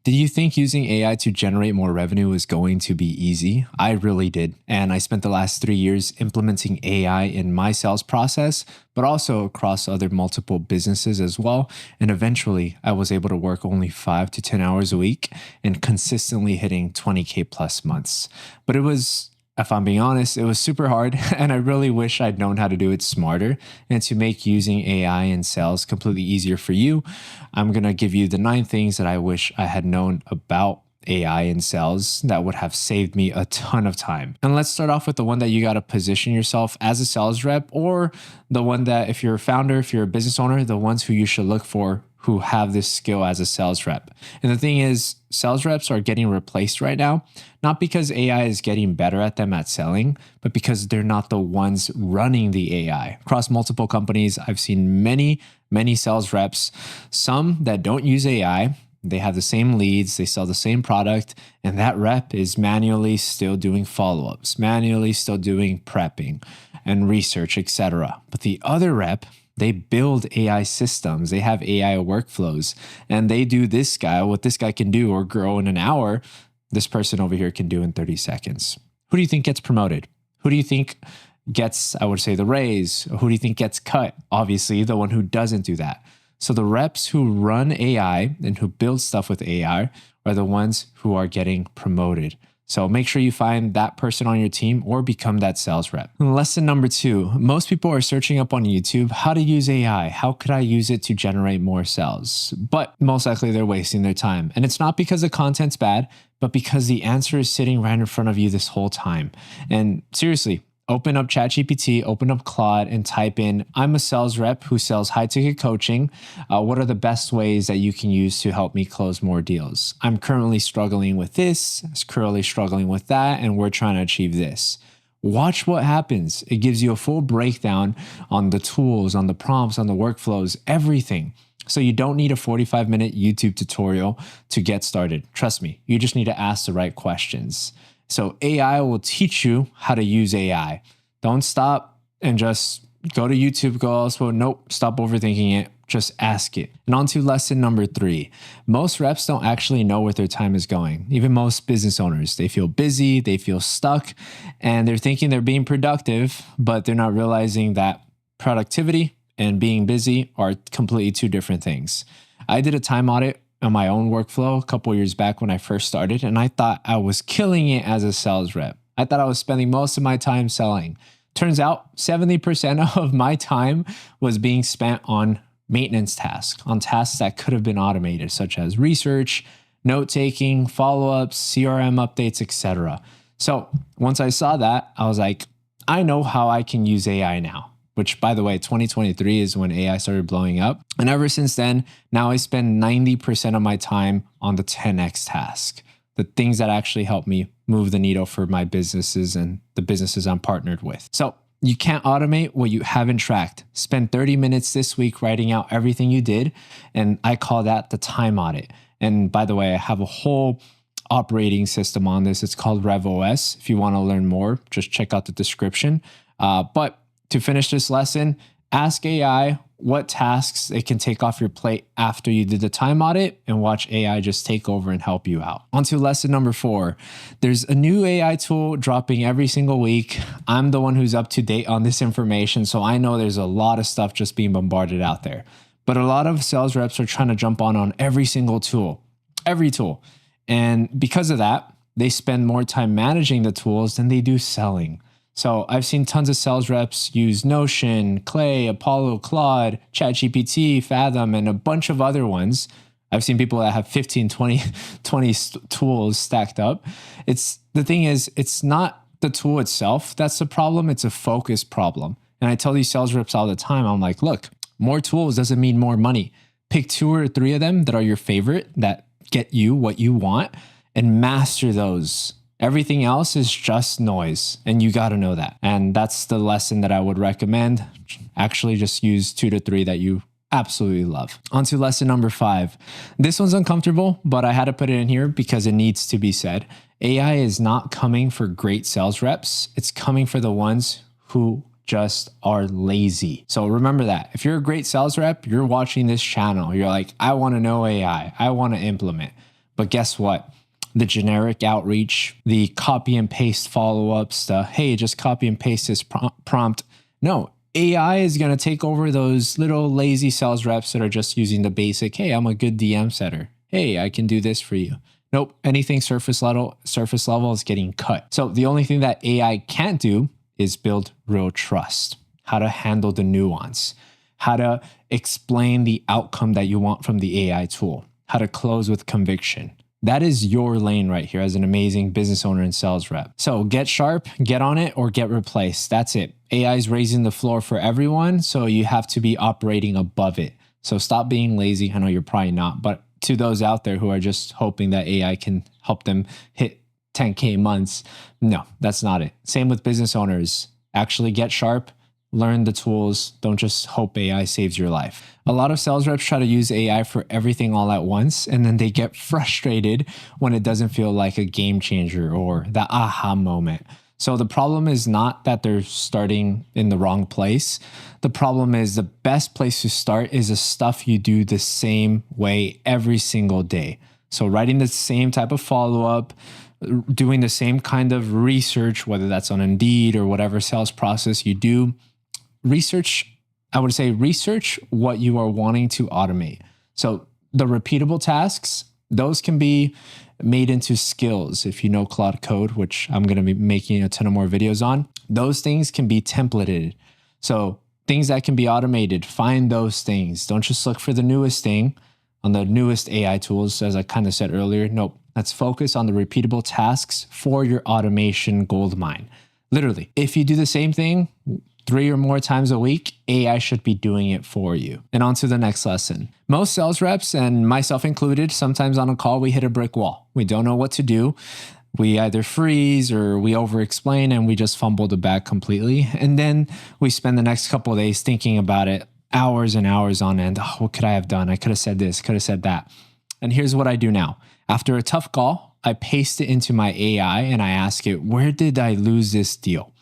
Did you think using AI to generate more revenue was going to be easy? I really did. And I spent the last 3 years implementing AI in my sales process, but also across other multiple businesses as well. And eventually, I was able to work only 5 to 10 hours a week and consistently hitting 20K plus months. But it was, if I'm being honest, it was super hard. And I really wish I'd known how to do it smarter. And to make using AI in sales completely easier for you, I'm going to give you the 9 things that I wish I had known about AI in sales that would have saved me a ton of time. And let's start off with the one that you got to position yourself as a sales rep, or the one that if you're a founder, if you're a business owner, the ones who you should look for who have this skill as a sales rep. And the thing is, sales reps are getting replaced right now, not because AI is getting better at them at selling, but because they're not the ones running the AI. Across multiple companies, I've seen many sales reps, some that don't use AI. They have the same leads, they sell the same product, and that rep is manually still doing follow-ups, manually still doing prepping and research, etc. But the other rep, they build AI systems, they have AI workflows, and they do what this guy can do or grow in an hour, this person over here can do in 30 seconds. Who do you think gets promoted? Who do you think gets, I would say, the raise? Who do you think gets cut? Obviously, the one who doesn't do that. So the reps who run AI and who build stuff with AI are the ones who are getting promoted. So make sure you find that person on your team or become that sales rep. Lesson number 2, most people are searching up on YouTube how to use AI. How could I use it to generate more sales? But most likely they're wasting their time. And it's not because the content's bad, but because the answer is sitting right in front of you this whole time. And seriously, open up ChatGPT, open up Claude, and type in, I'm a sales rep who sells high-ticket coaching. What are the best ways that you can use to help me close more deals? I'm currently struggling with this, currently struggling with that, and we're trying to achieve this. Watch what happens. It gives you a full breakdown on the tools, on the prompts, on the workflows, everything. So you don't need a 45-minute YouTube tutorial to get started. Trust me, you just need to ask the right questions. So AI will teach you how to use AI. Don't stop and just go to YouTube, go elsewhere. Nope, stop overthinking it. Just ask it. And on to lesson number 3. Most reps don't actually know where their time is going. Even most business owners, they feel busy, they feel stuck, and they're thinking they're being productive, but they're not realizing that productivity and being busy are completely 2 different things. I did a time audit on my own workflow a couple years back when I first started, and I thought I was killing it as a sales rep. I thought I was spending most of my time selling. Turns out 70% of my time was being spent on maintenance tasks, on tasks that could have been automated, such as research, note-taking, follow-ups, CRM updates, etc. So once I saw that, I was like, I know how I can use AI now. Which, by the way, 2023 is when AI started blowing up. And ever since then, now I spend 90% of my time on the 10x task, the things that actually help me move the needle for my businesses and the businesses I'm partnered with. So you can't automate what you haven't tracked. Spend 30 minutes this week writing out everything you did. And I call that the time audit. And by the way, I have a whole operating system on this. It's called RevOS. If you want to learn more, just check out the description. But to finish this lesson, ask AI what tasks it can take off your plate after you did the time audit and watch AI just take over and help you out. On to lesson number 4. There's a new AI tool dropping every single week. I'm the one who's up to date on this information, so I know there's a lot of stuff just being bombarded out there. But a lot of sales reps are trying to jump on every single tool, every tool. And because of that, they spend more time managing the tools than they do selling. So I've seen tons of sales reps use Notion, Clay, Apollo, Claude, ChatGPT, Fathom, and a bunch of other ones. I've seen people that have 15, 20 tools stacked up. The thing is, it's not the tool itself that's the problem. It's a focus problem. And I tell these sales reps all the time, I'm like, look, more tools doesn't mean more money. Pick 2 or 3 of them that are your favorite, that get you what you want, and master those. Everything else is just noise, and you got to know that. And that's the lesson that I would recommend. Actually, just use 2 to 3 that you absolutely love. On to lesson number 5. This one's uncomfortable, but I had to put it in here because it needs to be said. AI is not coming for great sales reps. It's coming for the ones who just are lazy. So remember that. If you're a great sales rep, you're watching this channel, you're like, I want to know AI. I want to implement. But guess what? The generic outreach, the copy and paste follow-ups, the, hey, just copy and paste this prompt. No, AI is going to take over those little lazy sales reps that are just using the basic, hey, I'm a good DM setter. Hey, I can do this for you. Nope, anything surface level is getting cut. So the only thing that AI can't do is build real trust, how to handle the nuance, how to explain the outcome that you want from the AI tool, how to close with conviction. That is your lane right here as an amazing business owner and sales rep. So get sharp, get on it, or get replaced. That's it. AI is raising the floor for everyone, so you have to be operating above it. So stop being lazy. I know you're probably not, but to those out there who are just hoping that AI can help them hit 10K months, no, that's not it. Same with business owners. Actually get sharp, learn the tools. Don't just hope AI saves your life. A lot of sales reps try to use AI for everything all at once, and then they get frustrated when it doesn't feel like a game changer or the aha moment. So the problem is not that they're starting in the wrong place. The problem is the best place to start is the stuff you do the same way every single day. So writing the same type of follow-up, doing the same kind of research, whether that's on Indeed or whatever sales process you do. I would say research what you are wanting to automate. So the repeatable tasks, those can be made into skills. If you know Cloud Code, which I'm going to be making a ton of more videos on, those things can be templated. So things that can be automated, find those things. Don't just look for the newest thing on the newest AI tools, as I kind of said earlier. Nope. Let's focus on the repeatable tasks for your automation gold mine. Literally, if you do the same thing 3 or more times a week, AI should be doing it for you. And on to the next lesson. Most sales reps, and myself included, sometimes on a call, we hit a brick wall. We don't know what to do. We either freeze or we over-explain and we just fumble the bag completely. And then we spend the next couple of days thinking about it, hours and hours on end. Oh, what could I have done? I could have said this, could have said that. And here's what I do now. After a tough call, I paste it into my AI and I ask it, where did I lose this deal?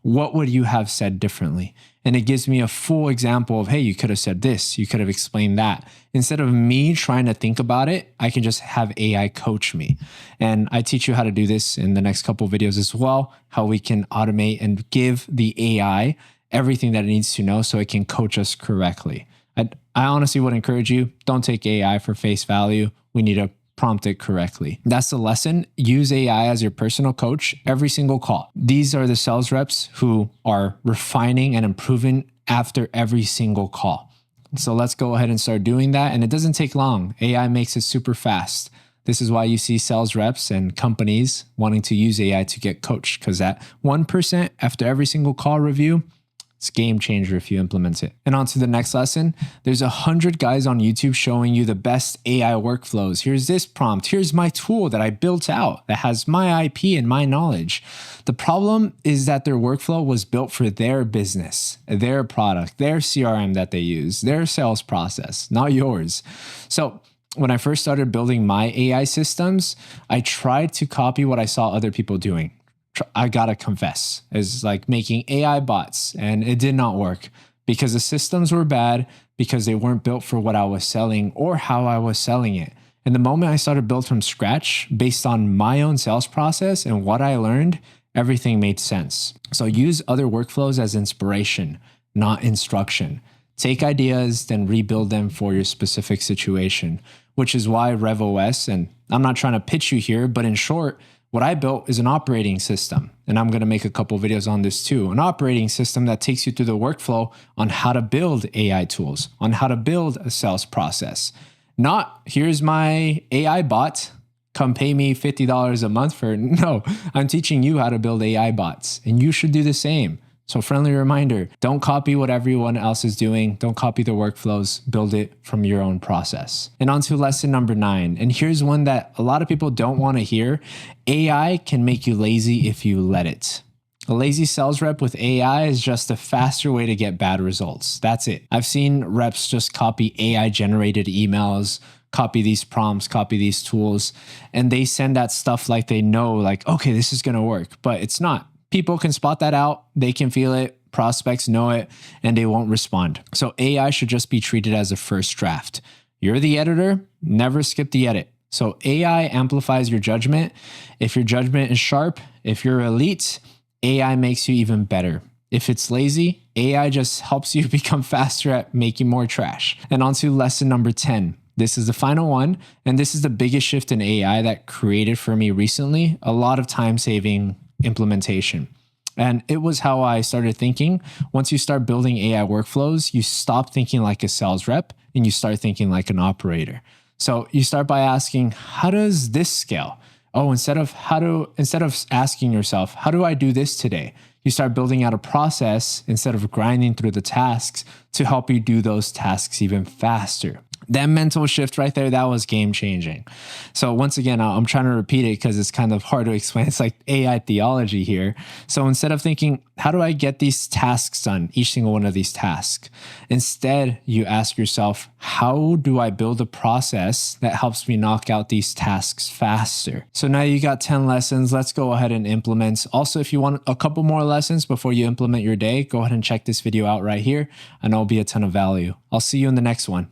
What would you have said differently? And it gives me a full example of, hey, you could have said this, you could have explained that. Instead of me trying to think about it, I can just have AI coach me. And I teach you how to do this in the next couple of videos as well, how we can automate and give the AI everything that it needs to know so it can coach us correctly. I honestly would encourage you, don't take AI for face value. We need to prompt it correctly. That's the lesson. Use AI as your personal coach every single call. These are the sales reps who are refining and improving after every single call. So let's go ahead and start doing that. And it doesn't take long. AI makes it super fast. This is why you see sales reps and companies wanting to use AI to get coached, because that 1% after every single call review, it's a game changer if you implement it. And on to the next lesson. There's 100 guys on YouTube showing you the best AI workflows. Here's this prompt. Here's my tool that I built out that has my IP and my knowledge. The problem is that their workflow was built for their business, their product, their CRM that they use, their sales process, not yours. So when I first started building my AI systems, I tried to copy what I saw other people doing. I gotta confess, is like making AI bots, and it did not work because the systems were bad, because they weren't built for what I was selling or how I was selling it. And the moment I started build from scratch based on my own sales process and what I learned, everything made sense. So use other workflows as inspiration, not instruction. Take ideas, then rebuild them for your specific situation, which is why RevOS, and I'm not trying to pitch you here, but in short, what I built is an operating system, and I'm going to make a couple videos on this too. An operating system that takes you through the workflow on how to build AI tools, on how to build a sales process. Not, here's my AI bot, come pay me $50 a month for it. No, I'm teaching you how to build AI bots, and you should do the same. So friendly reminder, don't copy what everyone else is doing. Don't copy the workflows, build it from your own process. And on to lesson number 9. And here's one that a lot of people don't want to hear. AI can make you lazy if you let it. A lazy sales rep with AI is just a faster way to get bad results. That's it. I've seen reps just copy AI generated emails, copy these prompts, copy these tools, and they send that stuff like they know, like, okay, this is going to work, but it's not. People can spot that out. They can feel it. Prospects know it, and they won't respond. So AI should just be treated as a first draft. You're the editor. Never skip the edit. So AI amplifies your judgment. If your judgment is sharp, if you're elite, AI makes you even better. If it's lazy, AI just helps you become faster at making more trash. And on to lesson number 10. This is the final one, and this is the biggest shift in AI that created for me recently, a lot of time-saving implementation. And it was how I started thinking. Once you start building AI workflows, you stop thinking like a sales rep and you start thinking like an operator. So you start by asking, how does this scale? Oh, instead of asking yourself, how do I do this today? You start building out a process instead of grinding through the tasks to help you do those tasks even faster. That mental shift right there, that was game changing. So once again, I'm trying to repeat it because it's kind of hard to explain. It's like AI theology here. So instead of thinking, how do I get these tasks done, each single one of these tasks? Instead, you ask yourself, how do I build a process that helps me knock out these tasks faster? So now you got 10 lessons. Let's go ahead and implement. Also, if you want a couple more lessons before you implement your day, go ahead and check this video out right here. I know it'll be a ton of value. I'll see you in the next one.